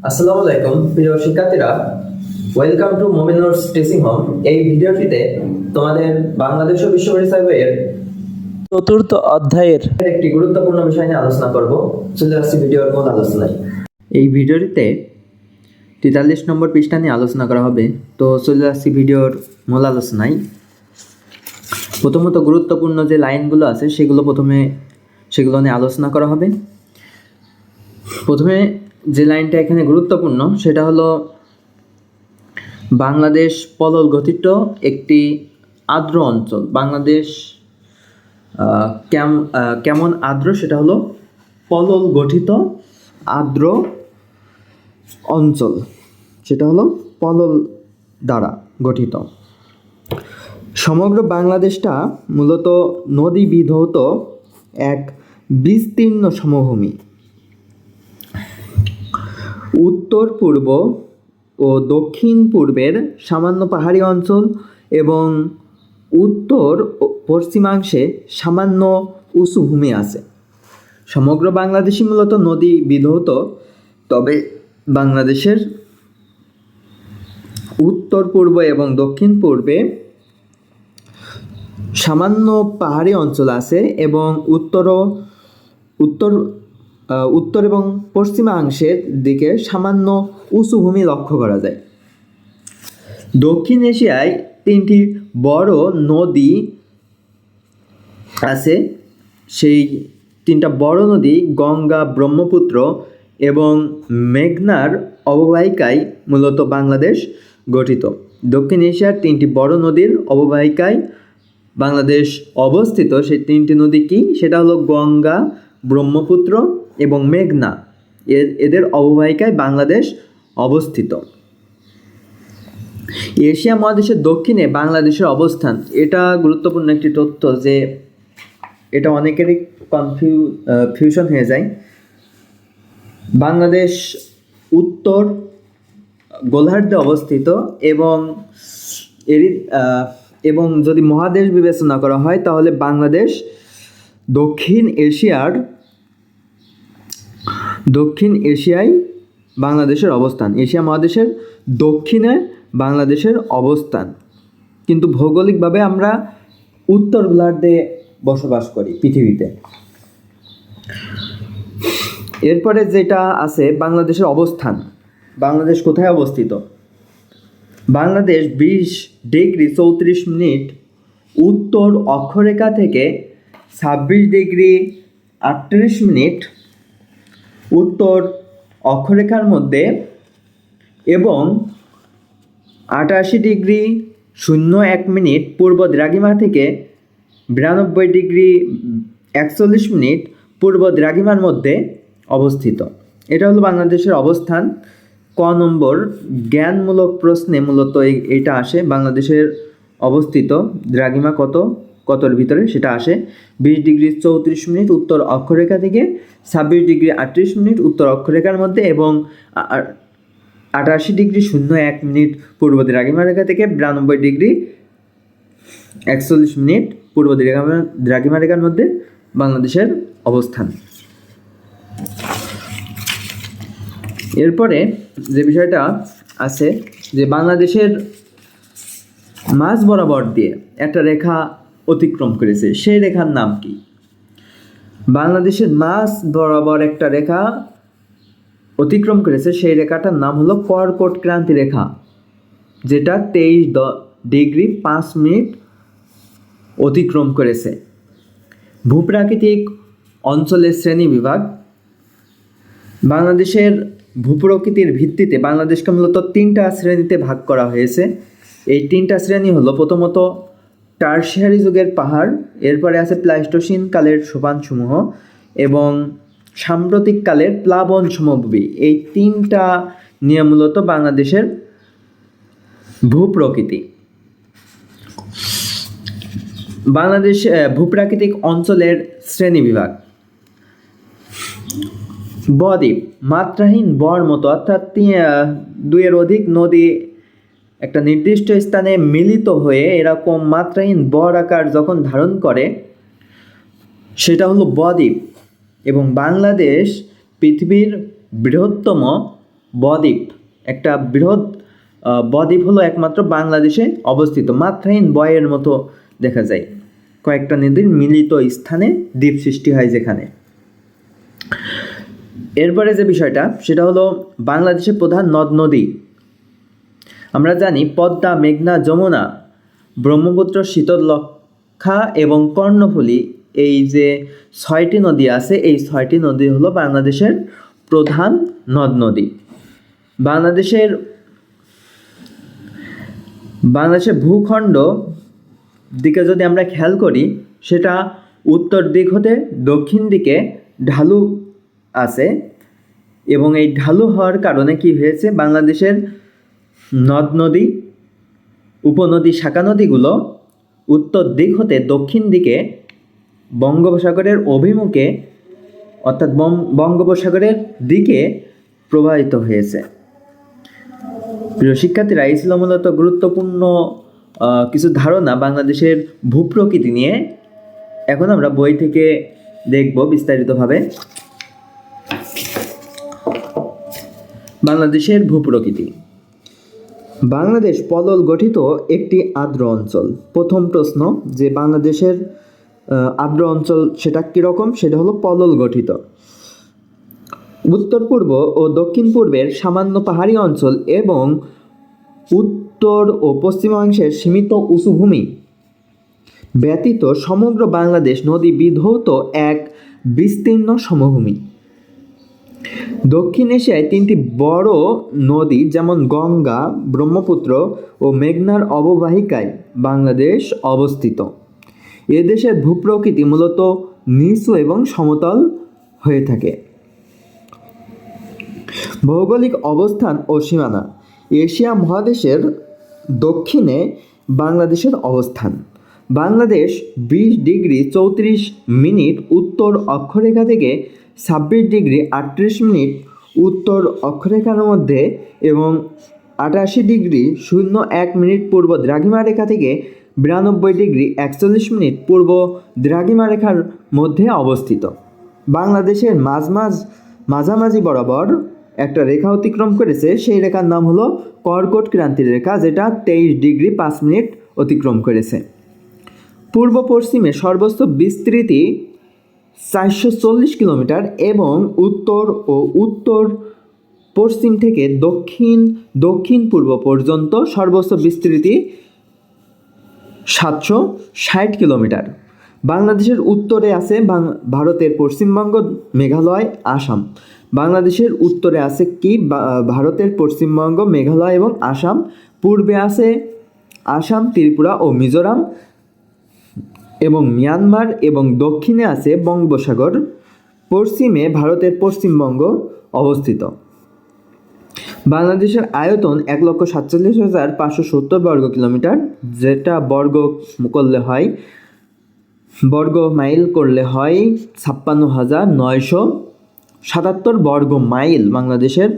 আসসালামু আলাইকুম প্রিয় শিক্ষার্থীরা, ওয়েলকাম টু মোমিনুরস টিচিং হোম। এই ভিডিওটিতে তোমাদের বাংলাদেশ ও বিশ্ব পরিচয় বইয়ের চতুর্থ অধ্যায়ের একটি গুরুত্বপূর্ণ বিষয় নিয়ে আলোচনা করব। চলে আসছি ভিডিওর মূল আলোচনায়। এই ভিডিওটিতে 43 নম্বর পৃষ্ঠা নিয়ে আলোচনা করা হবে। তো চলে আসছি ভিডিওর মূল আলোচনায়। প্রথমত গুরুত্বপূর্ণ যে লাইনগুলো আছে সেগুলো নিয়ে আলোচনা করা হবে। প্রথমে যে লাইনটা এখানে গুরুত্বপূর্ণ সেটা হলো বাংলাদেশ পলল গঠিত একটি আর্দ্র অঞ্চল। বাংলাদেশ কেমন আর্দ্র, সেটা হলো পলল গঠিত আর্দ্র অঞ্চল, সেটা হলো পলল দ্বারা গঠিত। সমগ্র বাংলাদেশটা মূলত নদী বিধৌত এক বিস্তীর্ণ সমভূমি। উত্তর পূর্ব ও দক্ষিণ পূর্বের সামান্য পাহাড়ি অঞ্চল এবং উত্তর ও পশ্চিমাংশে সামান্য উঁচু ভূমি আছে। সমগ্র বাংলাদেশই মূলত নদী বিধৌত, তবে বাংলাদেশের উত্তর পূর্ব এবং দক্ষিণ পূর্বে সামান্য পাহাড়ি অঞ্চল আছে এবং উত্তর এবং পশ্চিমাংশের দিকে সামান্য উঁচু ভূমি লক্ষ্য করা যায়। দক্ষিণ এশিয়ায় 3টি বড় নদী আছে। সেই 3টা বড় নদী গঙ্গা, ব্রহ্মপুত্র এবং মেঘনার অববাহিকায় মূলত বাংলাদেশ গঠিত। দক্ষিণ এশিয়ার 3টি বড় নদীর অববাহিকায় বাংলাদেশ অবস্থিত। সেই 3টি নদী কি? সেটা হলো গঙ্গা, ব্রহ্মপুত্র এবং মেঘনা। এদের অববাহিকায় বাংলাদেশ অবস্থিত। এশিয়া মহাদেশের দক্ষিণে বাংলাদেশের অবস্থান, এটা গুরুত্বপূর্ণ একটি তথ্য, যে এটা অনেকেরই কনফিউশন হয়ে যায়। বাংলাদেশ উত্তর গোলার্ধে অবস্থিত এবং যদি মহাদেশ বিবেচনা করা হয় তাহলে বাংলাদেশ দক্ষিণ এশিয়ায় বাংলাদেশের অবস্থান। এশিয়া মহাদেশের দক্ষিণে বাংলাদেশের অবস্থান, কিন্তু ভৌগোলিকভাবে আমরা উত্তর গোলার্ধে বসবাস করি পৃথিবীতে। এরপরে যেটা আছে বাংলাদেশের অবস্থান। বাংলাদেশ কোথায় অবস্থিত? বাংলাদেশ 20°34' উত্তর অক্ষরেখা থেকে 26°38' উত্তর অক্ষরেখার মধ্যে এবং 88°01' পূর্ব দ্রাঘিমা থেকে 92°41' পূর্ব দ্রাঘিমার মধ্যে অবস্থিত। এটা হলো বাংলাদেশের অবস্থান। ক নম্বর জ্ঞানমূলক প্রশ্নে মূলত এইটা আসে। বাংলাদেশের অবস্থিত দ্রাঘিমা কতর ভিতরে সেটা আসে। 20°34' উত্তর অক্ষরেখা থেকে 26°38' উত্তর অক্ষরেখার মধ্যে এবং 88°01' পূর্ব দ্রাঘিমা রেখা থেকে 92°41' পূর্ব দ্রাঘিমা রেখার মধ্যে বাংলাদেশের অবস্থান। এরপরে যে বিষয়টা আছে, যে বাংলাদেশের মাঝ বরাবর দিয়ে একটা রেখা অতিক্রম করেছে, সেই রেখার নাম কি? বাংলাদেশের মাঝ বরাবর একটা রেখা অতিক্রম করেছে, সেই রেখাটার নাম হলো কর্কট ক্রান্তি রেখা, যেটা 23°05' অতিক্রম করেছে। ভূপ্রাকৃতিক অঞ্চলের শ্রেণী বিভাগ। বাংলাদেশের ভূপ্রকৃতির ভিত্তিতে বাংলাদেশকে মূলত 3টা শ্রেণীতে ভাগ করা হয়েছে। এই 3টা শ্রেণী হলো, প্রথমত টারশিয়ারি যুগের পাহাড়, এরপরে আছে প্লাইস্টোসিন কালের সোপানসমূহ এবং সাম্প্রতিক কালের প্লাবন সমভূমি। এই 3টা নিয়ে মূলত বাংলাদেশের ভূপ্রকৃতি। বাংলাদেশ ভূপ্রাকৃতিক অঞ্চলের শ্রেণী বিভাগ। বদ্বীপ, মাত্রাহীন বর মতো, অর্থাৎ 2-এর অধিক নদী একটা নির্দিষ্ট স্থানে মিলিত হয়ে এরকম মাত্রাহীন বর আকার যখন ধারণ করে সেটা হলো বদ্বীপ। এবং বাংলাদেশ পৃথিবীর বৃহত্তম বদ্বীপ, একটা বৃহৎ বদ্বীপ হলো একমাত্র বাংলাদেশে অবস্থিত। মাত্রাহীন বয়ের মতো দেখা যায়, কয়েকটা নদীর মিলিত স্থানে দ্বীপ সৃষ্টি হয় যেখানে। এরপরে যে বিষয়টা সেটা হলো বাংলাদেশের প্রধান নদ নদী। আমরা জানি পদ্মা, মেঘনা, যমুনা, ব্রহ্মপুত্র, শীতলক্ষ্যা এবং কর্ণফুলী, এই যে 6টি নদী আছে, এই 6টি নদী হলো বাংলাদেশের প্রধান নদ নদী। বাংলাদেশের ভূখণ্ড দিকে যদি আমরা খেয়াল করি, সেটা উত্তর দিক হতে দক্ষিণ দিকে ঢালু আছে, এবং এই ঢালু হওয়ার কারণে কি হয়েছে, বাংলাদেশের নদ নদী, উপনদী, শাখা নদীগুলো উত্তর দিক হতে দক্ষিণ দিকে বঙ্গোপসাগরের অভিমুখে, অর্থাৎ বঙ্গোপসাগরের দিকে প্রবাহিত হয়েছে। প্রিয় শিক্ষার্থীরা, এই ছিল মূলত গুরুত্বপূর্ণ কিছু ধারণা বাংলাদেশের ভূপ্রকৃতি নিয়ে। এখন আমরা বই থেকে দেখব বিস্তারিতভাবে বাংলাদেশের ভূপ্রকৃতি। বাংলাদেশ পলল গঠিত একটি আর্দ্র অঞ্চল। প্রথম প্রশ্ন, যে বাংলাদেশের আর্দ্র অঞ্চল সেটা কীরকম, সেটা হলো পলল গঠিত। উত্তর পূর্ব ও দক্ষিণ পূর্বের সামান্য পাহাড়ি অঞ্চল এবং উত্তর ও পশ্চিমাংশের সীমিত উঁচু ভূমি ব্যতীত সমগ্র বাংলাদেশ নদী বিধৌত এক বিস্তীর্ণ সমভূমি। দক্ষিণ এশিয়ায় 3টি বড় নদী যেমন গঙ্গা, ব্রহ্মপুত্র ও মেঘনার অববাহিকায় বাংলাদেশ অবস্থিত। এদেশের ভূপ্রকৃতি মূলত নিচু এবং সমতল হয়ে থাকে। ভৌগোলিক অবস্থান ও সীমানা। এশিয়া মহাদেশের দক্ষিণে বাংলাদেশের অবস্থান। বাংলাদেশ 20 ডিগ্রি 34 মিনিট উত্তর অক্ষরেখা থেকে 26 ডিগ্রি 38 মিনিট উত্তর অক্ষরেখার মধ্যে এবং 88 ডিগ্রি 01 মিনিট পূর্ব দ্রাঘিমা রেখা থেকে 92 ডিগ্রি 41 মিনিট পূর্ব দ্রাঘিমা রেখার মধ্যে অবস্থিত। বাংলাদেশের মাঝামাঝি বরাবর একটা রেখা অতিক্রম করেছে, সেই রেখার নাম হলো কর্কট ক্রান্তির রেখা, যেটা 23 ডিগ্রি 5 মিনিট অতিক্রম করেছে। পূর্ব পশ্চিমে সর্বোচ্চ বিস্তৃতি 440 কিলোমিটার এবং উত্তর ও উত্তর পশ্চিম থেকে দক্ষিণ পূর্ব পর্যন্ত সর্বোচ্চ বিস্তৃতি 760 কিলোমিটার। বাংলাদেশের উত্তরে আছে ভারতের পশ্চিমবঙ্গ, মেঘালয়, আসাম। বাংলাদেশের উত্তরে আছে কি ভারতের পশ্চিমবঙ্গ, মেঘালয় এবং আসাম। পূর্বে আছে আসাম, ত্রিপুরা ও মিজোরাম এবং মিয়ানমার, এবং দক্ষিণে আছে বঙ্গোপসাগর। পশ্চিমে ভারতের পশ্চিমবঙ্গ অবস্থিত। বাংলাদেশের আয়তন 1,47,570 বর্গ কিলোমিটার, যেটা বর্গ মাইল করলে হয় 56,977 বর্গ মাইল বাংলাদেশের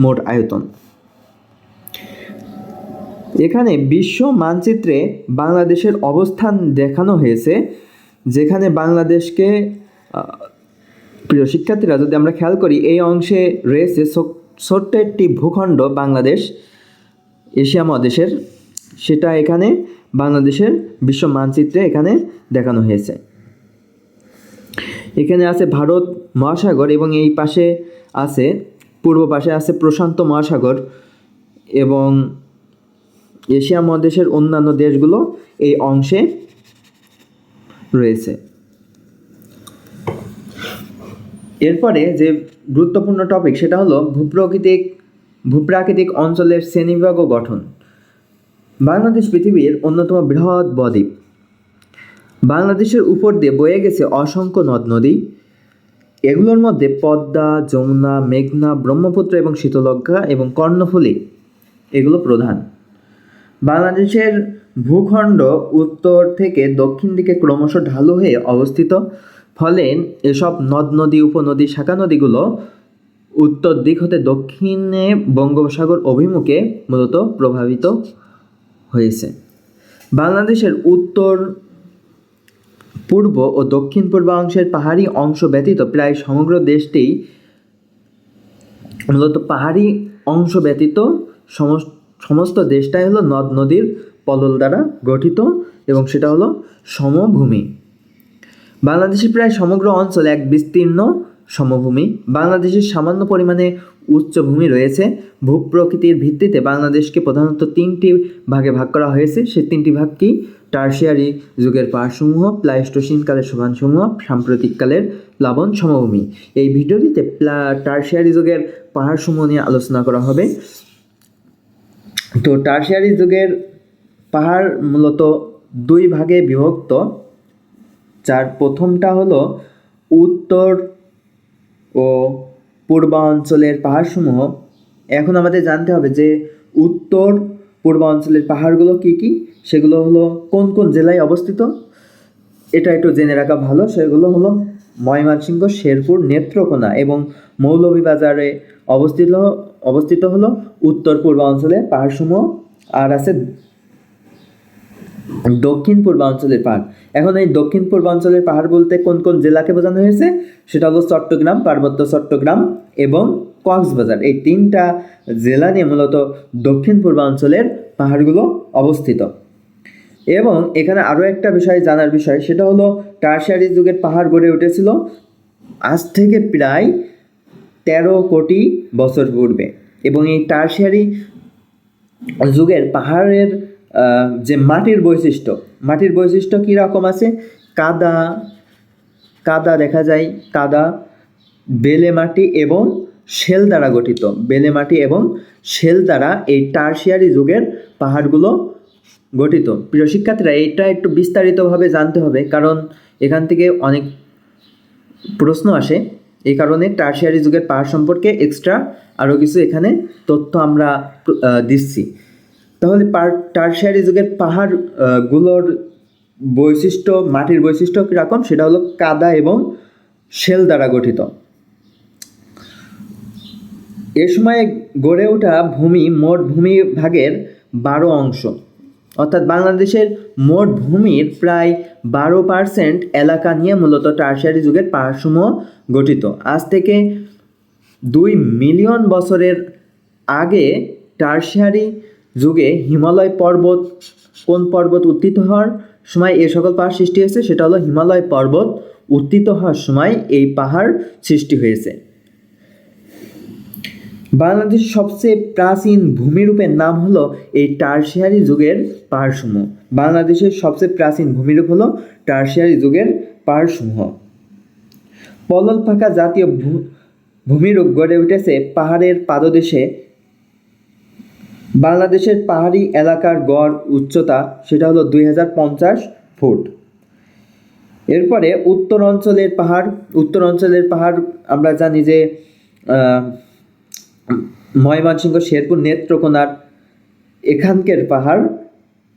মোট আয়তন। এখানে বিশ্ব মানচিত্রে বাংলাদেশের অবস্থান দেখানো হয়েছে, যেখানে বাংলাদেশকে, প্রিয় শিক্ষার্থীরা, যদি আমরা খেয়াল করি, এই অংশে রয়েছে ছোট্ট একটি ভূখণ্ড বাংলাদেশ, এশিয়া মহাদেশের, সেটা এখানে বাংলাদেশের বিশ্ব মানচিত্রে এখানে দেখানো হয়েছে। এখানে আছে ভারত মহাসাগর এবং এই পাশে আছে, পূর্ব পাশে আছে প্রশান্ত মহাসাগর, এবং এশিয়া মহাদেশের অন্যান্য দেশগুলো এই অংশে রয়েছে। এরপরে যে গুরুত্বপূর্ণ টপিক সেটা হলো ভূপ্রাকৃতিক অঞ্চলের শ্রেণীবিভাগ ও গঠন। বাংলাদেশ পৃথিবীর অন্যতম বৃহৎ বদ্বীপ। বাংলাদেশের উপর দিয়ে বয়ে গেছে অসংখ্য নদ নদী। এগুলোর মধ্যে পদ্মা, যমুনা, মেঘনা, ব্রহ্মপুত্র এবং শীতলক্ষ্যা এবং কর্ণফুলী এগুলো প্রধান। বাংলাদেশের ভূখণ্ড উত্তর থেকে দক্ষিণ দিকে ক্রমশ ঢালু হয়ে অবস্থিত, ফলে এসব নদ নদী, উপনদী, শাখা নদীগুলো উত্তর দিক হতে দক্ষিণে বঙ্গোপসাগর অভিমুখে মূলত প্রভাবিত হয়েছে। বাংলাদেশের উত্তর পূর্ব ও দক্ষিণ পূর্বাংশের পাহাড়ি অংশ ব্যতীত প্রায় সমগ্র দেশটি মূলত পাহাড়ি অংশ ব্যতীত সমস্ত দেশটাই হলো নদ নদীর পলল দ্বারা গঠিত এবং সেটা হলো সমভূমি। বাংলাদেশের প্রায় সমগ্র অঞ্চল এক বিস্তীর্ণ সমভূমি। বাংলাদেশের সামান্য পরিমাণে উচ্চভূমি রয়েছে। ভূপ্রকৃতির ভিত্তিতে বাংলাদেশকে প্রধানত 3টি ভাগে ভাগ করা হয়েছে। সেই 3টি ভাগ কি? টারশিয়ারি যুগের পাহাড়সমূহ, প্লাইস্টোসিন কালের সোপানসমূহ, সাম্প্রতিককালের প্লাবন সমভূমি। এই ভিডিওটিতে টারশিয়ারি যুগের পাহাড়সমূহ নিয়ে আলোচনা করা হবে। তো টারশিয়ারি যুগের পাহাড় মূলত 2 ভাগে বিভক্ত, যার প্রথমটা হলো উত্তর ও পূর্বাঞ্চলের পাহাড়সমূহ। এখন আমাদের জানতে হবে যে উত্তর পূর্বাঞ্চলের পাহাড়গুলো কি কি, সেগুলো হলো কোন কোন জেলায় অবস্থিত, এটা একটু জেনে রাখা ভালো। সেগুলো হলো ময়মনসিংহ, শেরপুর, নেত্রকোনা এবং মৌলভীবাজারে অবস্থিত হলো উত্তর পূর্বাঞ্চলের পাহাড়সমূহ। আর আছে দক্ষিণ পূর্বাঞ্চলের পাহাড়। এখন এই দক্ষিণ পূর্বাঞ্চলের পাহাড় বলতে কোন কোন জেলাকে বোঝানো হয়েছে? সেটা হলো চট্টগ্রাম, পার্বত্য চট্টগ্রাম এবং কক্সবাজার। এই 3টা জেলা নিয়ে মূলত দক্ষিণ পূর্বাঞ্চলের পাহাড়গুলো অবস্থিত। এবং এখানে আরও একটা বিষয় জানার বিষয়, সেটা হলো টারশিয়ারি যুগের পাহাড় গড়ে উঠেছিল আজ থেকে প্রায় 13 কোটি বছর পূর্বে। এবং এই টারশিয়ারি যুগের পাহাড়ের যে মাটির বৈশিষ্ট্য কীরকম আছে? কাদা দেখা যায়, কাদা, বেলে মাটি এবং শেল দ্বারা গঠিত। বেলে মাটি এবং শেল দ্বারা এই টারশিয়ারি যুগের পাহাড়গুলো গঠিত। প্রিয় শিক্ষার্থীরা, এটা একটু বিস্তারিতভাবে জানতে হবে, কারণ এখান থেকে অনেক প্রশ্ন আসে। এই কারণে টারশিয়ারি যুগের পাহাড় সম্পর্কে এক্সট্রা আরও কিছু এখানে তথ্য আমরা দিচ্ছি। তাহলে টারশিয়ারি যুগের পাহাড়গুলোর বৈশিষ্ট্য, মাটির বৈশিষ্ট্য কীরকম, সেটা হলো কাদা এবং শেল দ্বারা গঠিত। এ সময় গড়ে ওঠা ভূমি মোট ভূমি ভাগের 12 অংশ, অর্থাৎ বাংলাদেশের মোট ভূমির প্রায় 12% এলাকা নিয়ে মূলত টারশিয়ারি যুগের পাহাড়সমূহ গঠিত। আজ থেকে 2 মিলিয়ন বছরের আগে টারশিয়ারি যুগে হিমালয় পর্বত, কোন পর্বত উত্থিত হওয়ার সময় এ সকল পাহাড় সৃষ্টি হয়েছে? সেটা হলো হিমালয় পর্বত উত্থিত হওয়ার সময় এই পাহাড় সৃষ্টি হয়েছে। বাংলাদেশের সবচেয়ে প্রাচীন ভূমিরূপের নাম হলো এই টারশিয়ারি যুগের পাহাড়সমূহ। বাংলাদেশের সবচেয়ে প্রাচীন ভূমিরূপ হলো টারশিয়ারি যুগের পাহাড়সমূহ। পলল ফাঁকা জাতীয় ভূমিরূপ গড়ে উঠেছে পাহাড়ের পাদদেশে। বাংলাদেশের পাহাড়ি এলাকার গড় উচ্চতা সেটা হলো 2050 ফুট। এরপরে উত্তর অঞ্চলের পাহাড় আমরা জানি যে ময়মনসিংহ, শেরপুর, নেত্রকোনার এখানকার পাহাড়,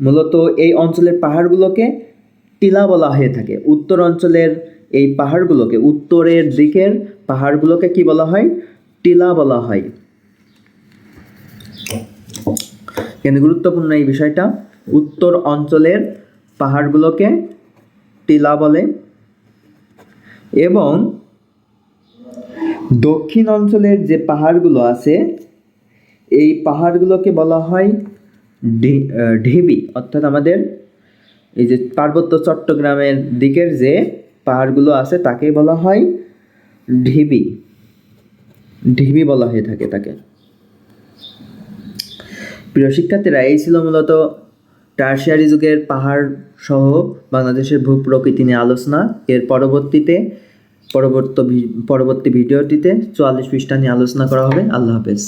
মূলত এই অঞ্চলের পাহাড়গুলোকে টিলা বলা হয়ে থাকে। উত্তর অঞ্চলের এই পাহাড়গুলোকে, উত্তরের দিকের পাহাড়গুলোকে কি বলা হয়? টিলা বলা হয়। কিন্তু গুরুত্বপূর্ণ এই বিষয়টা, উত্তর অঞ্চলের পাহাড়গুলোকে টিলা বলে এবং দক্ষিণ অঞ্চলের যে পাহাড়গুলো আছে এই পাহাড়গুলোকে বলা হয় ঢিবি। অর্থাৎ আমাদের এই যে পার্বত্য চট্টগ্রামের দিকের যে পাহাড়গুলো আছে তাকে বলা হয় ঢিবি বলা হয়ে থাকে তাকে। প্রিয় শিক্ষার্থীরা, এই ছিল মূলত টারশিয়ারি যুগের পাহাড় সহ বাংলাদেশের ভূপ্রকৃতি নিয়ে আলোচনা। এর পরবর্তী ভিডিওটিতে 44 পৃষ্ঠা নিয়ে আলোচনা করা হবে। আল্লাহ হাফেজ।